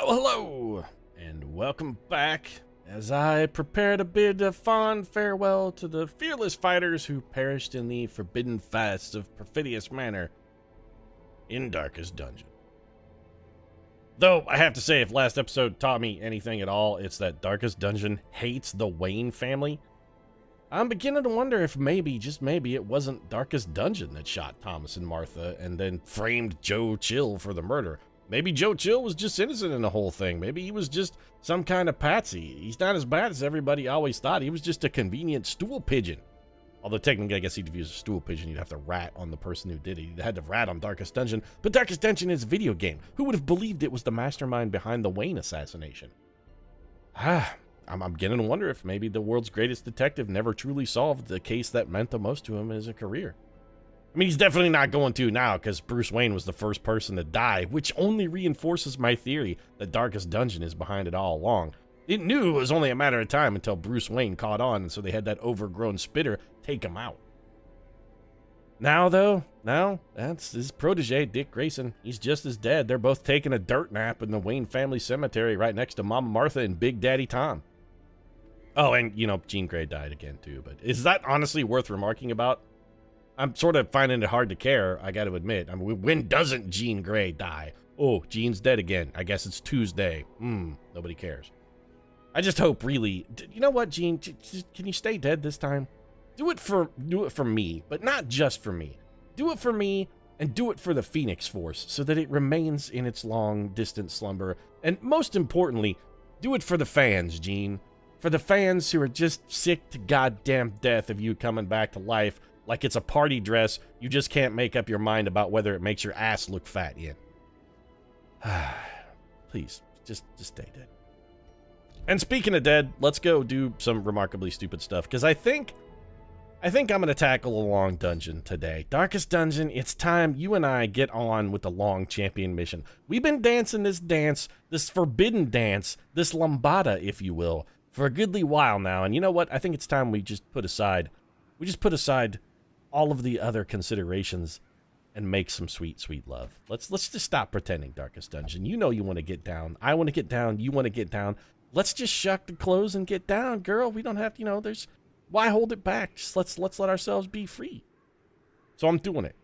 Hello, and welcome back as I prepare to bid a fond farewell to the fearless fighters who perished in the forbidden fasts of Perfidious Manor in Darkest Dungeon. Though, I have to say, if last episode taught me anything at all, it's that Darkest Dungeon hates the Wayne family. I'm beginning to wonder if maybe, just maybe, it wasn't Darkest Dungeon that shot Thomas and Martha and then framed Joe Chill for the murder. Maybe Joe Chill was just innocent in the whole thing. Maybe he was just some kind of patsy. He's not as bad as everybody always thought. He was just a convenient stool pigeon. Although technically, I guess he'd use a stool pigeon. You'd have to rat on the person who did it. You'd had to rat on Darkest Dungeon. But Darkest Dungeon is a video game. Who would have believed it was the mastermind behind the Wayne assassination? I'm beginning to wonder if maybe the world's greatest detective never truly solved the case that meant the most to him as a career. I mean, he's definitely not going to now, because Bruce Wayne was the first person to die, which only reinforces my theory that Darkest Dungeon is behind it all along. It knew it was only a matter of time until Bruce Wayne caught on, and so they had that overgrown spitter take him out. Now, though, that's his protege, Dick Grayson. He's just as dead. They're both taking a dirt nap in the Wayne family cemetery right next to Mama Martha and Big Daddy Tom. Oh, and, you know, Jean Grey died again, too, but is that honestly worth remarking about? I'm sort of finding it hard to care, I gotta admit. I mean, when doesn't Jean Grey die? Oh, Jean's dead again. I guess it's Tuesday. Nobody cares. I just hope, really, you know what, Jean? Can you stay dead this time? Do it for me, but not just for me. Do it for me, and do it for the Phoenix Force, so that it remains in its long, distant slumber. And most importantly, do it for the fans, Jean. For the fans who are just sick to goddamn death of you coming back to life, like it's a party dress you just can't make up your mind about whether it makes your ass look fat in. Please, just stay dead. And speaking of dead, let's go do some remarkably stupid stuff, because I think I'm going to tackle a long dungeon today. Darkest Dungeon, it's time you and I get on with the long champion mission. We've been dancing this dance, this forbidden dance, this lambada, if you will, for a goodly while now, and you know what? I think it's time we just put aside all of the other considerations and make some sweet, sweet love. Let's just stop pretending, Darkest Dungeon. You know you want to get down. I want to get down. You want to get down. Let's just shuck the clothes and get down, girl. We don't have to, you know, why hold it back? Just let's let ourselves be free. So I'm doing it.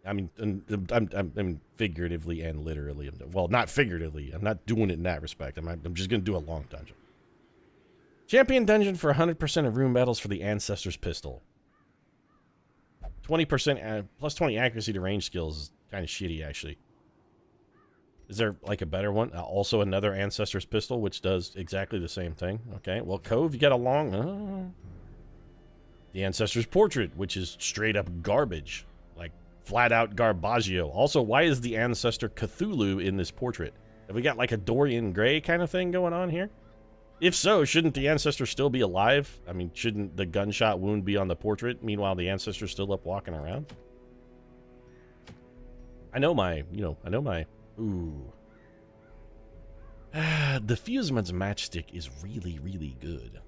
I mean, figuratively and literally. Well, not figuratively. I'm not doing it in that respect. I'm just going to do a long dungeon. Champion dungeon for 100% of room battles for the Ancestor's Pistol. 20% plus 20 accuracy to range skills is kind of shitty, actually. Is there like a better one? Also another Ancestor's Pistol, which does exactly the same thing. Okay, well, Cove, you got a long... The Ancestor's Portrait, which is straight up garbage. Like, flat out garbaggio. Also, why is the Ancestor Cthulhu in this portrait? Have we got like a Dorian Gray kind of thing going on here? If so, shouldn't the Ancestor still be alive? I mean, shouldn't the gunshot wound be on the portrait? Meanwhile, the Ancestor's still up walking around? I know my... Ooh. The Fuseman's matchstick is really, really good.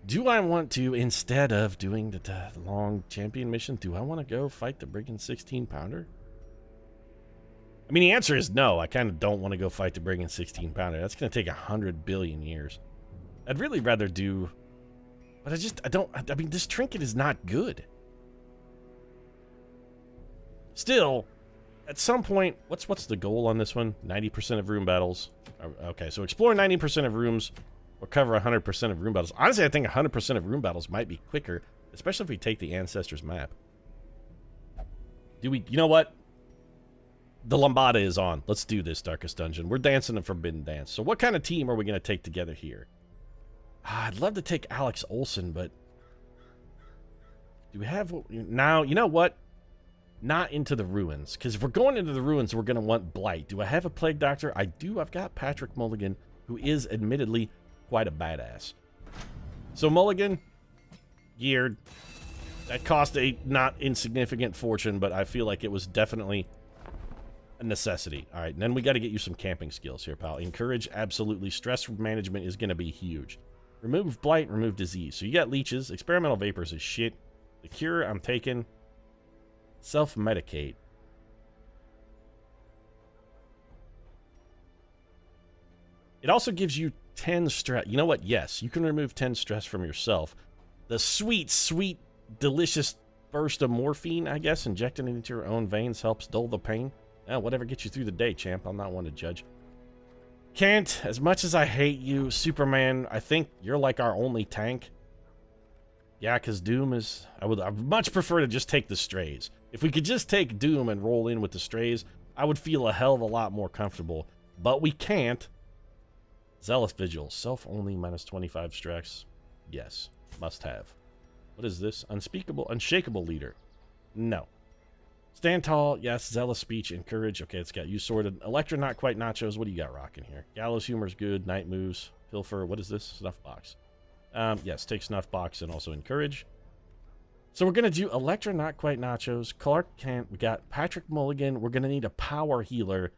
Do I want to, instead of doing the long champion mission, do I want to go fight the Brigand 16-pounder? I mean, the answer is no. I kind of don't want to go fight the Brigand 16-pounder. That's going to take 100 billion years. I'd really rather do... But I mean, this trinket is not good. Still, at some point, what's the goal on this one? 90% of room battles. Okay, so explore 90% of rooms or cover 100% of room battles. Honestly, I think 100% of room battles might be quicker, especially if we take the Ancestor's map. You know what? The lambada is on. Let's do this, Darkest Dungeon. We're dancing a forbidden dance. So what kind of team are we going to take together here? I'd love to take Alex Olson, but do we have... Now, you know what? Not into the ruins, because if we're going into the ruins, we're going to want Blight. Do I have a Plague Doctor? I do. I've got Patrick Mulligan, who is admittedly quite a badass. So Mulligan, geared. That cost a not insignificant fortune, but I feel like it was definitely a necessity. All right, and then we got to get you some camping skills here, pal. Encourage, absolutely. Stress management is going to be huge. Remove Blight, remove Disease. So you got leeches. Experimental Vapors is shit. The Cure, I'm taking. Self-medicate. It also gives you 10 stress. You know what? Yes, you can remove 10 stress from yourself. The sweet, sweet, delicious burst of morphine, I guess, injecting it into your own veins helps dull the pain. Whatever gets you through the day, champ. I'm not one to judge. Kent, as much as I hate you, Superman, I think you're like our only tank. Yeah, because Doom is... I would much prefer to just take the strays. If we could just take Doom and roll in with the strays, I would feel a hell of a lot more comfortable. But we can't. Zealous Vigil. Self-only minus 25 stress. Yes. Must have. What is this? Unspeakable, unshakable leader. No. Stand tall. Yes. Zealous speech. Encourage. Okay, it's got you sorted. Electra, not quite nachos. What do you got rocking here? Gallows humor's good. Night moves. Pilfer. What is this? Snuff box. Yes. Take snuff box and also encourage. So we're going to do Electra, not quite nachos. Clark Kent. We got Patrick Mulligan. We're going to need a power healer.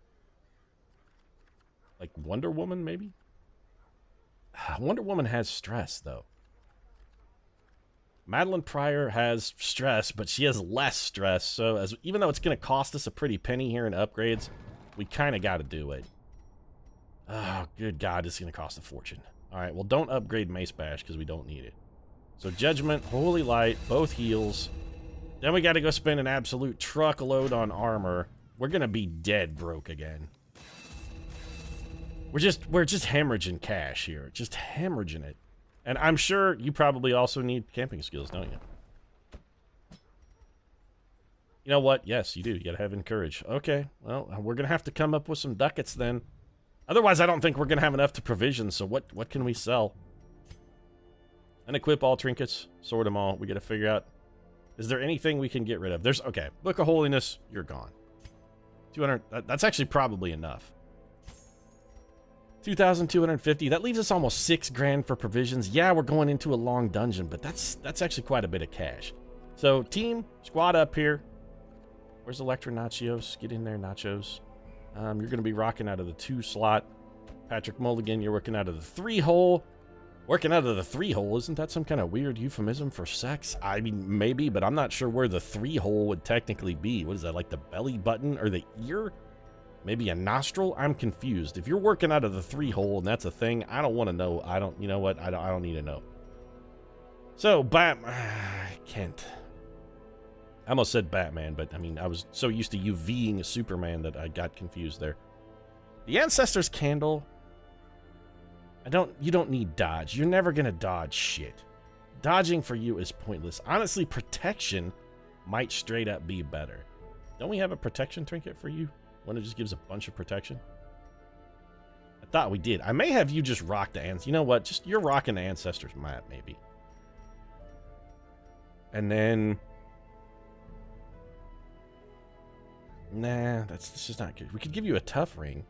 Like Wonder Woman, maybe? Wonder Woman has stress, though. Madeline Pryor has stress, but she has less stress. So even though it's going to cost us a pretty penny here in upgrades, we kind of got to do it. Oh, good God, this is going to cost a fortune. All right, well, don't upgrade Mace Bash because we don't need it. So Judgment, Holy Light, both heals. Then we got to go spend an absolute truckload on armor. We're going to be dead broke again. We're just hemorrhaging cash here. Just hemorrhaging it. And I'm sure you probably also need camping skills, don't you? You know what? Yes, you do. You gotta have encourage. Okay, well, we're gonna have to come up with some ducats then. Otherwise, I don't think we're gonna have enough to provision, so what can we sell? And equip all trinkets. Sort them all. We gotta figure out, is there anything we can get rid of? There's, okay, Book of Holiness, you're gone. 200, that's actually probably enough. 2,250. That leaves us almost 6 grand for provisions. Yeah, we're going into a long dungeon, but that's actually quite a bit of cash. So, team, squad up here. Where's Electra Nachos? Get in there, Nachos. You're going to be rocking out of the 2 slot. Patrick Mulligan, you're working out of the 3 hole. Working out of the 3 hole, isn't that some kind of weird euphemism for sex? I mean, maybe, but I'm not sure where the 3 hole would technically be. What is that, like the belly button or the ear? Maybe a nostril? I'm confused. If you're working out of the 3 hole and that's a thing, I don't want to know. You know what? I don't need to know. So, Kent. I almost said Batman, but I mean, I was so used to UVing Superman that I got confused there. The Ancestor's Candle. You don't need dodge. You're never gonna dodge shit. Dodging for you is pointless. Honestly, protection might straight up be better. Don't we have a protection trinket for you? One that just gives a bunch of protection? I thought we did. I may have you just rock the Ancestors. You know what? Just you're rocking the Ancestors map, maybe. And then... Nah, that's just not good. We could give you a Tough Ring,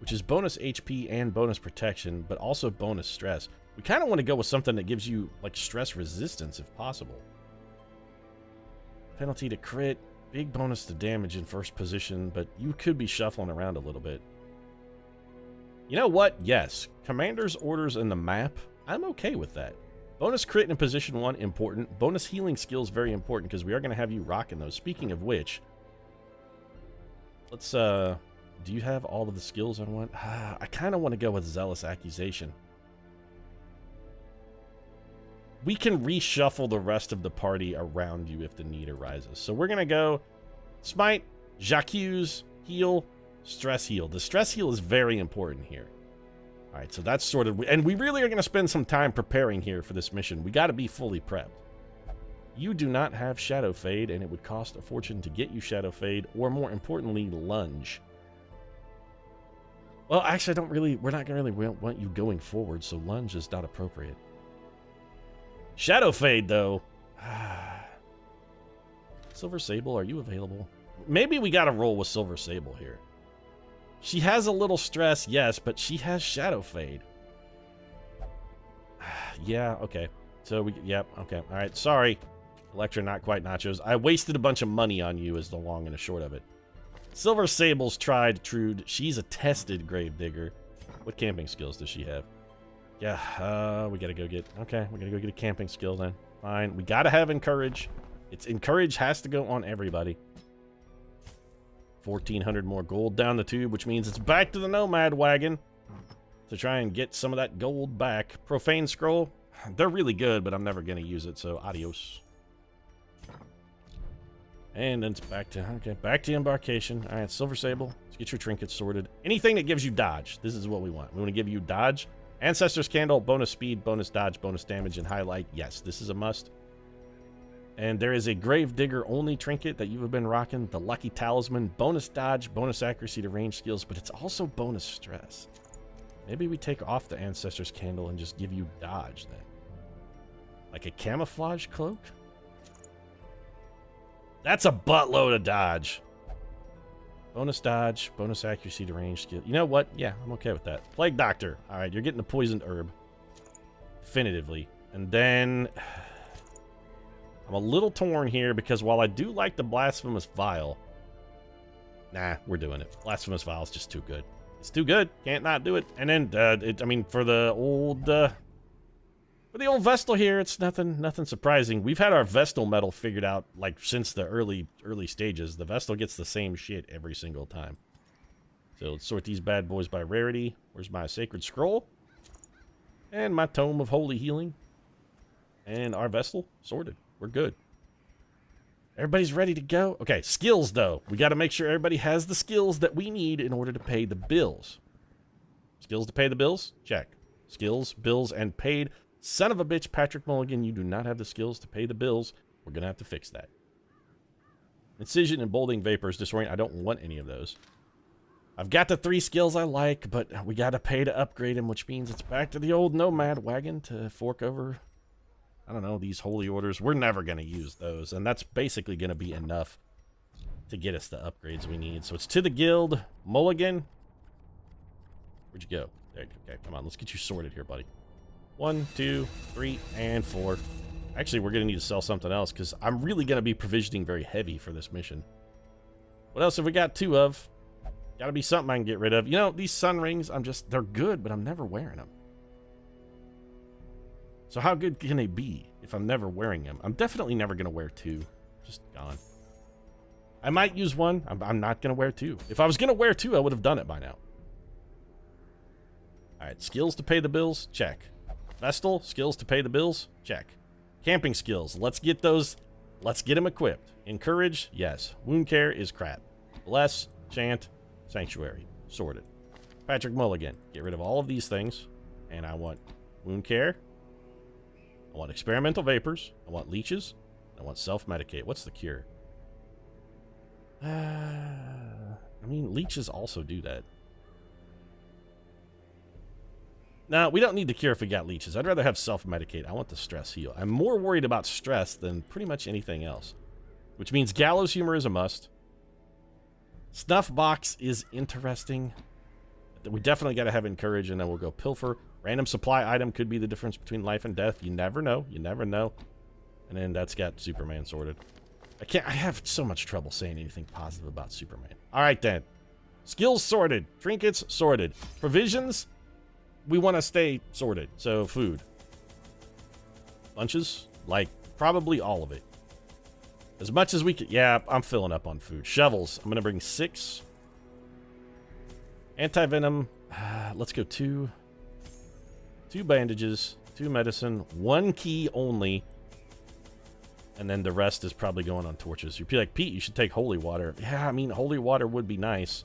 which is bonus HP and bonus protection, but also bonus stress. We kind of want to go with something that gives you, like, stress resistance if possible. Penalty to crit. Big bonus to damage in first position, but you could be shuffling around a little bit. You know what? Yes. Commander's orders in the map. I'm okay with that. Bonus crit in position 1, important. Bonus healing skills, very important, because we are going to have you rocking those. Speaking of which, let's, do you have all of the skills I want? I kind of want to go with Zealous Accusation. We can reshuffle the rest of the party around you if the need arises. So we're going to go Smite, J'accuse, Heal, Stress Heal. The Stress Heal is very important here. All right, so that's sort of... And we really are going to spend some time preparing here for this mission. We got to be fully prepped. You do not have Shadow Fade, and it would cost a fortune to get you Shadow Fade, or more importantly, Lunge. Well, actually, we're not going to really want you going forward, so Lunge is not appropriate. Shadow Fade, though. Silver Sable, are you available? Maybe we got to roll with Silver Sable here. She has a little stress, yes, but she has Shadow Fade. Yeah, okay. So, yep, okay. All right, sorry. Electra, not quite nachos. I wasted a bunch of money on you is the long and the short of it. Silver Sable's tried, trued. She's a tested Gravedigger. What camping skills does she have? Yeah, we gotta go get... Okay, we gotta go get a camping skill then. Fine. We gotta have Encourage. Encourage has to go on everybody. 1,400 more gold down the tube, which means it's back to the Nomad wagon. to try and get some of that gold back. Profane Scroll, they're really good, but I'm never going to use it, so adios. And then it's back to embarkation. All right, Silver Sable, let's get your trinkets sorted. Anything that gives you dodge, this is what we want. We want to give you dodge, Ancestor's Candle, bonus speed, bonus dodge, bonus damage, and highlight. Yes, this is a must. And there is a Grave Digger only trinket that you have been rocking, the Lucky Talisman, bonus dodge, bonus accuracy to range skills, but it's also bonus stress. Maybe we take off the Ancestor's Candle and just give you dodge then. Like a camouflage cloak? That's a buttload of dodge. Bonus dodge, bonus accuracy to range skill. You know what? Yeah, I'm okay with that. Plague Doctor. All right, you're getting the poisoned herb. Definitively. And then I'm a little torn here because while I do like the Blasphemous Vial, nah, we're doing it. Blasphemous Vial is just too good. It's too good. Can't not do it. And then, I mean, for the old Vestal here, it's nothing surprising. We've had our Vestal metal figured out, like, since the early stages. The Vestal gets the same shit every single time. So let's sort these bad boys by rarity. Where's my Sacred Scroll? And my Tome of Holy Healing. And our Vestal sorted. We're good. Everybody's ready to go? Okay, skills, though. We got to make sure everybody has the skills that we need in order to pay the bills. Skills to pay the bills? Check. Skills, bills, and paid. Son of a bitch, Patrick Mulligan, you do not have the skills to pay the bills. We're going to have to fix that. Incision and Bolding Vapors, Disorient. I don't want any of those. I've got the 3 skills I like, but we got to pay to upgrade them, which means it's back to the old Nomad wagon to fork over, I don't know, these holy orders. We're never going to use those, and that's basically going to be enough to get us the upgrades we need. So it's to the guild. Mulligan. Where'd you go? There you go. Okay, come on. Let's get you sorted here, buddy. 1, 2, 3, and 4. Actually, we're going to need to sell something else because I'm really going to be provisioning very heavy for this mission. What else have we got 2 of? Got to be something I can get rid of. You know, these sun rings, they're good, but I'm never wearing them. So how good can they be if I'm never wearing them? I'm definitely never going to wear 2. Just gone. I might use 1. I'm not going to wear 2. If I was going to wear 2, I would have done it by now. All right, skills to pay the bills? Check. Vestal, skills to pay the bills? Check. Camping skills, let's get those, let's get them equipped. Encourage, yes. Wound care is crap. Bless, chant, sanctuary, sorted. Patrick Mulligan, get rid of all of these things. And I want wound care. I want experimental vapors. I want leeches. I want self-medicate. What's the cure? I mean, leeches also do that. No, we don't need the cure if we got leeches. I'd rather have self-medicate. I want the stress heal. I'm more worried about stress than pretty much anything else. Which means gallows humor is a must. Snuff box is interesting. We definitely got to have encourage, and then we'll go pilfer. Random supply item could be the difference between life and death. You never know. You never know. And then that's got Superman sorted. I have so much trouble saying anything positive about Superman. All right, then. Skills sorted. Trinkets sorted. Provisions, we want to stay sorted. So food. Bunches, like probably all of it. As much as we could. Yeah, I'm filling up on food. Shovels, I'm going to bring 6. Anti-venom, let's go 2. 2 bandages, 2 medicine, 1 key only. And then the rest is probably going on torches. You'd be like, Pete, you should take holy water. Yeah, I mean, holy water would be nice.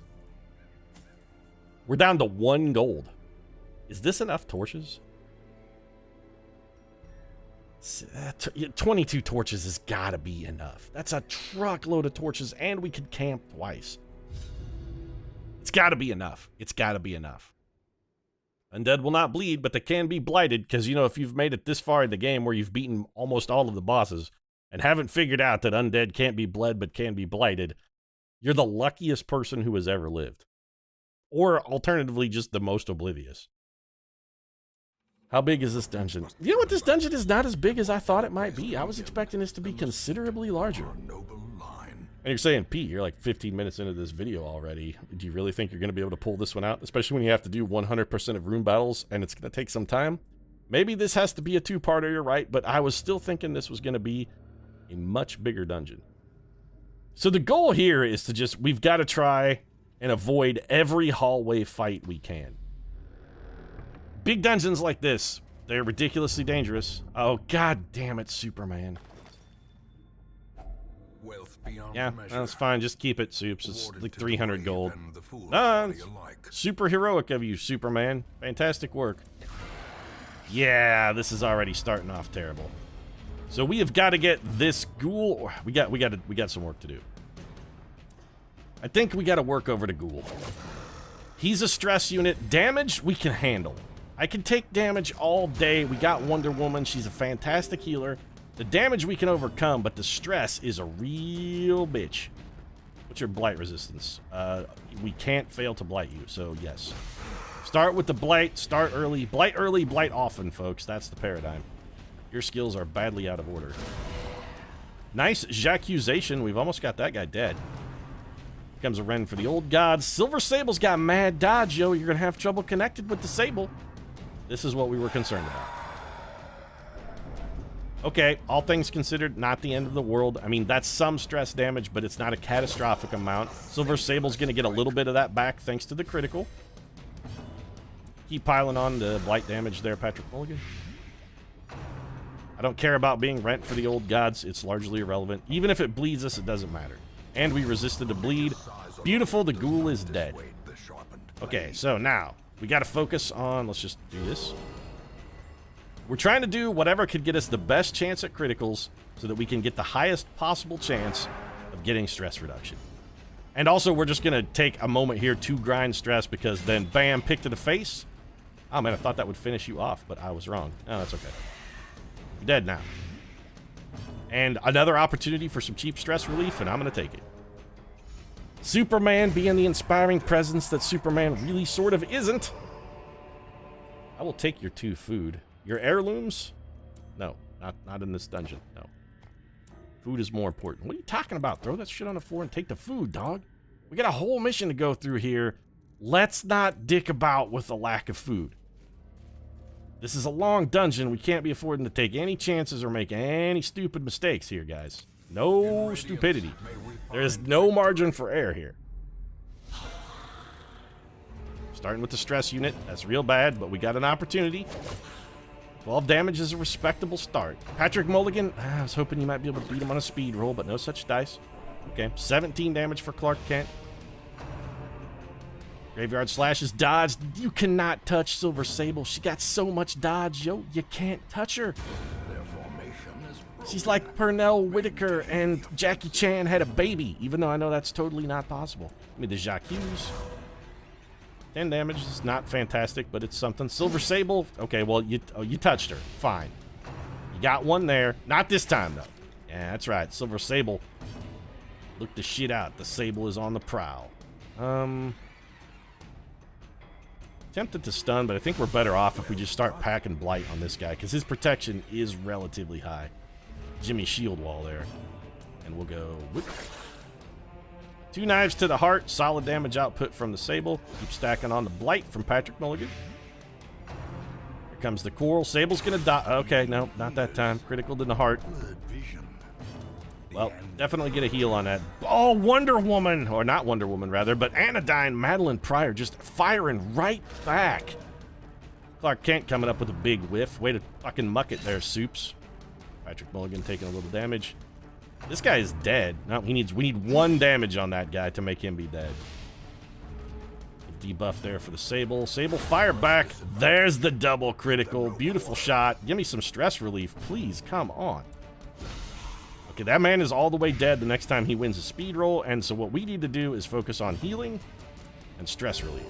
We're down to 1 gold. Is this enough torches? 22 torches has got to be enough. That's a truckload of torches, and we could camp twice. It's got to be enough. It's got to be enough. Undead will not bleed, but they can be blighted, because, you know, if you've made it this far in the game where you've beaten almost all of the bosses and haven't figured out that undead can't be bled but can be blighted, you're the luckiest person who has ever lived. Or, alternatively, just the most oblivious. How big is this dungeon? You know what? This dungeon is not as big as I thought it might be. I was expecting this to be considerably larger. And you're saying, Pete, you're like 15 minutes into this video already. Do you really think you're going to be able to pull this one out? Especially when you have to do 100% of rune battles and it's going to take some time. Maybe this has to be a 2-parter, you're right, but I was still thinking this was going to be a much bigger dungeon. So the goal here is to just, we've got to try and avoid every hallway fight we can. big dungeons like this, they're ridiculously dangerous. Oh, god damn it, Superman. Wealth beyond Yeah, measure. that's fine. Just keep it, Soups. It's Awarded like to 300 the gold. brave and the fool, Ah, how you like. super heroic of you, Superman. Fantastic work. Yeah, this is already starting off terrible. So we have got to get this ghoul. We got some work to do. I think we got to work over to ghoul. He's a stress unit. Damage we can handle. I can take damage all day. We got Wonder Woman. She's a fantastic healer. The damage we can overcome, but the stress is a real bitch. What's your blight resistance? We can't fail to blight you, so yes. Start with the blight, start early, blight often, folks. That's the paradigm. Your skills are badly out of order. Nice J'accusation. We've almost got that guy dead. Here comes a Ren for the old gods. Silver Sable's got mad dodge, yo. You're gonna have trouble connected with the Sable. This is what we were concerned about. Okay, all things considered, not the end of the world. I mean, that's some stress damage, but it's not a catastrophic amount. Silver Sable's going to get a little bit of that back thanks to the critical. Keep piling on the blight damage there, Patrick Mulligan. I don't care about being rent for the old gods. It's largely irrelevant. Even if it bleeds us, it doesn't matter. And we resisted the bleed. Beautiful, the ghoul is dead. Okay, so now, we got to focus on, let's just do this. We're trying to do whatever could get us the best chance at criticals so that we can get the highest possible chance of getting stress reduction. And also, we're just going to take a moment here to grind stress because then, bam, pick to the face. Oh, man, I thought that would finish you off, but I was wrong. Oh, that's okay. You're dead now. And another opportunity for some cheap stress relief, and I'm going to take it. Superman being the inspiring presence that Superman really sort of isn't. I will take your 2 food. Your heirlooms? No, not in this dungeon, no. Food is more important. What are you talking about? Throw that shit on the floor and take the food, dog. We got a whole mission to go through here. Let's not dick about with the lack of food. This is a long dungeon. We can't be affording to take any chances or make any stupid mistakes here, guys. No stupidity. There is no margin for error here. Starting with the stress unit. That's real bad, but we got an opportunity. 12 damage is a respectable start. Patrick Mulligan, I was hoping you might be able to beat him on a speed roll, but no such dice. Okay, 17 damage for Clark Kent. Graveyard Slash is dodged. You cannot touch Silver Sable. She got so much dodge, yo. You can't touch her. She's like Pernell Whitaker and Jackie Chan had a baby, even though I know that's totally not possible. Give me the J'accuse. 10 damage is not fantastic, but it's something. Silver Sable, okay, well, you touched her. Fine. You got one there. Not this time, though. Yeah, that's right. Silver Sable. Look the shit out. The Sable is on the prowl. Tempted to stun, but I think we're better off if we just start packing Blight on this guy, because his protection is relatively high. Jimmy Shield Wall there. And we'll go... Whoop. 2 knives to the heart, solid damage output from the Sable. Keep stacking on the Blight from Patrick Mulligan. Here comes the Coral. Sable's gonna die. Okay, no, not that time. Critical to the heart. Well, definitely get a heal on that. Oh, Wonder Woman! Or not Wonder Woman, rather, but Anodyne Madeline Pryor just firing right back. Clark Kent coming up with a big whiff. Way to fucking muck it there, Soups. Patrick Mulligan taking a little damage. This guy is dead. No, we need 1 damage on that guy to make him be dead. Debuff there for the Sable. Sable fire back. There's the double critical. Beautiful shot. Give me some stress relief, please. Come on. Okay, that man is all the way dead the next time he wins a speed roll, and so what we need to do is focus on healing and stress relief.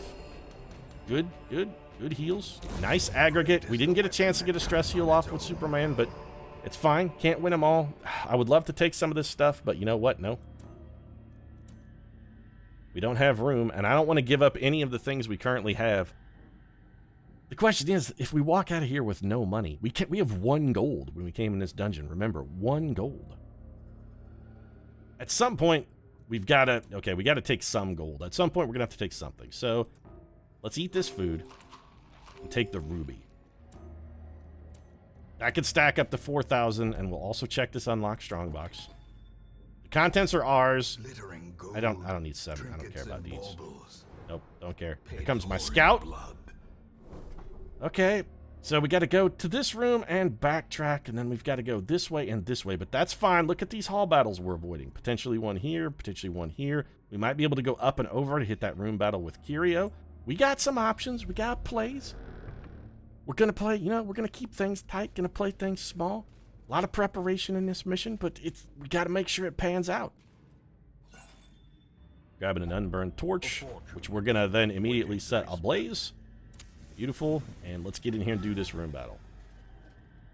Good heals. Nice aggregate. We didn't get a chance to get a stress heal off with Superman, but it's fine. Can't win them all. I would love to take some of this stuff, but you know what? No. We don't have room, and I don't want to give up any of the things we currently have. The question is, if we walk out of here with no money, we have 1 gold when we came in this dungeon. Remember, 1 gold. At some point, we got to take some gold. At some point, we're going to have to take something. So, let's eat this food and take the ruby. That could stack up to 4,000, and we'll also check this unlock strongbox. The contents are ours. I don't need 7. I don't care about these. Nope, don't care. Here comes my scout. Okay, so we got to go to this room and backtrack, and then we've got to go this way and this way, but that's fine. Look at these hall battles we're avoiding. Potentially one here, potentially one here. We might be able to go up and over to hit that room battle with Kirio. We got some options. We got plays. We're going to play, you know, we're going to keep things tight, going to play things small. A lot of preparation in this mission, but we got to make sure it pans out. Grabbing an unburned torch, which we're going to then immediately set ablaze. Beautiful. And let's get in here and do this room battle.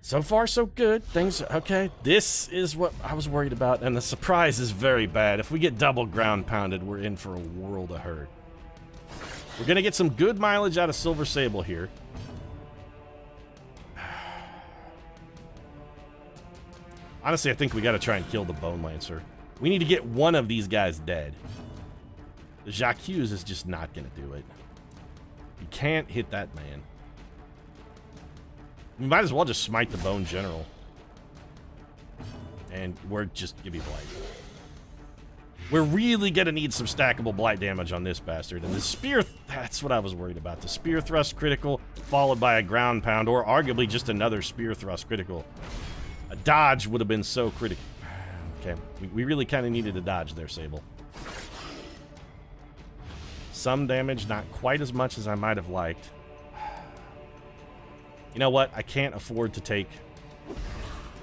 So far, so good. Things, okay. This is what I was worried about, and the surprise is very bad. If we get double ground pounded, we're in for a world of hurt. We're going to get some good mileage out of Silver Sable here. Honestly, I think we got to try and kill the Bone Lancer. We need to get one of these guys dead. The Jacques is just not going to do it. You can't hit that man. We might as well just smite the Bone General. And we're just give me blight. We're really going to need some stackable blight damage on this bastard. And the spear, that's what I was worried about. The spear thrust critical, followed by a ground pound, or arguably just another spear thrust critical. A dodge would have been so critical. Okay, we really kind of needed a dodge there, Sable. Some damage, not quite as much as I might have liked. You know what? I can't afford to take...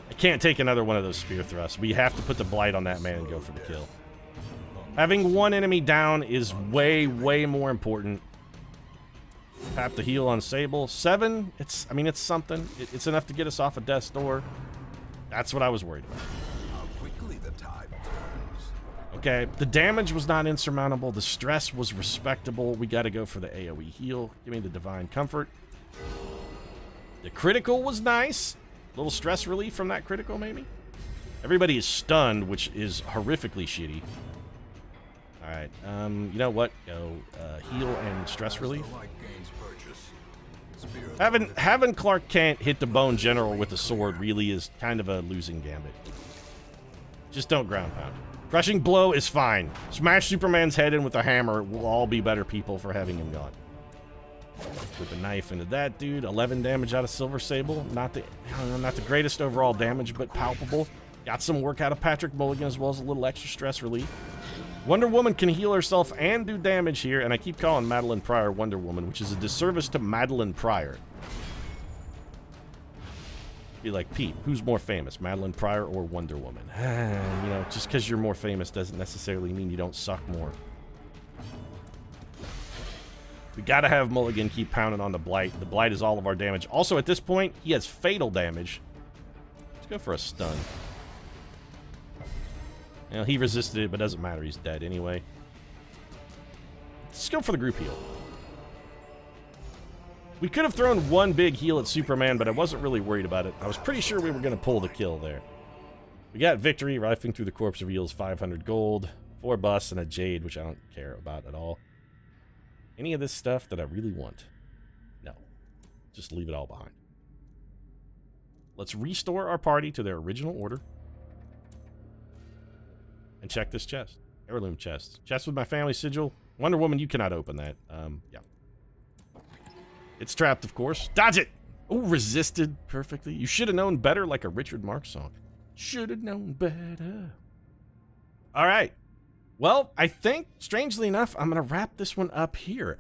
I can't take another one of those spear thrusts. We have to put the blight on that man and go for the kill. Having one enemy down is way, way more important. Tap the heal on Sable. 7, I mean, it's something. It's enough to get us off of death's door. That's what I was worried about. How quickly the tide turns. Okay, the damage was not insurmountable. The stress was respectable. We got to go for the AoE heal. Give me the Divine Comfort. The critical was nice. A little stress relief from that critical, maybe? Everybody is stunned, which is horrifically shitty. Alright, you know what? Go heal and stress relief. Having Clark Kent hit the Bone General with a sword really is kind of a losing gambit. Just don't ground pound. Crushing Blow is fine. Smash Superman's head in with a hammer. We'll all be better people for having him gone. With the knife into that dude. 11 damage out of Silver Sable. Not the greatest overall damage, but palpable. Got some work out of Patrick Mulligan as well as a little extra stress relief. Wonder Woman can heal herself and do damage here, and I keep calling Madeline Pryor Wonder Woman, which is a disservice to Madeline Pryor. Be like, Pete, who's more famous, Madeline Pryor or Wonder Woman? You know, just because you're more famous doesn't necessarily mean you don't suck more. We gotta have Mulligan keep pounding on the Blight. The Blight is all of our damage. Also, at this point, he has fatal damage. Let's go for a stun. You know, he resisted it, but doesn't matter. He's dead anyway. Let's go for the group heal. We could have thrown one big heal at Superman, but I wasn't really worried about it. I was pretty sure we were going to pull the kill there. We got victory. Rifling through the corpse reveals 500 gold, 4 busts, and a jade, which I don't care about at all. Any of this stuff that I really want? No. Just leave it all behind. Let's restore our party to their original order. And check this chest. Heirloom chest. Chest with my family sigil. Wonder Woman, you cannot open that. Yeah. It's trapped, of course. Dodge it! Oh, resisted perfectly. You should have known better, like a Richard Marx song. Should have known better. All right. Well, I think, strangely enough, I'm going to wrap this one up here.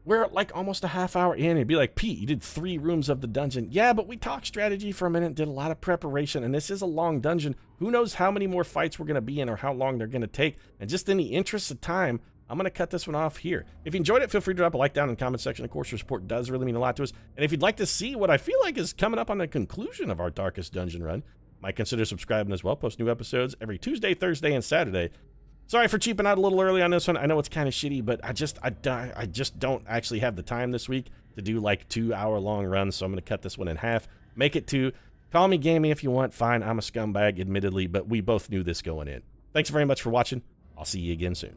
We're like almost a half hour in. It'd be like, Pete, you did 3 rooms of the dungeon. Yeah, but we talked strategy for a minute, did a lot of preparation, and this is a long dungeon. Who knows how many more fights we're going to be in or how long they're going to take. And just in the interest of time, I'm going to cut this one off here. If you enjoyed it, feel free to drop a like down in the comment section. Of course, your support does really mean a lot to us. And if you'd like to see what I feel like is coming up on the conclusion of our Darkest Dungeon run, might consider subscribing as well. Post new episodes every Tuesday, Thursday, and Saturday. Sorry for cheaping out a little early on this one. I know it's kind of shitty, but I just don't actually have the time this week to do like 2-hour-long runs, so I'm going to cut this one in half. Make it 2. Call me gamey if you want. Fine, I'm a scumbag, admittedly, but we both knew this going in. Thanks very much for watching. I'll see you again soon.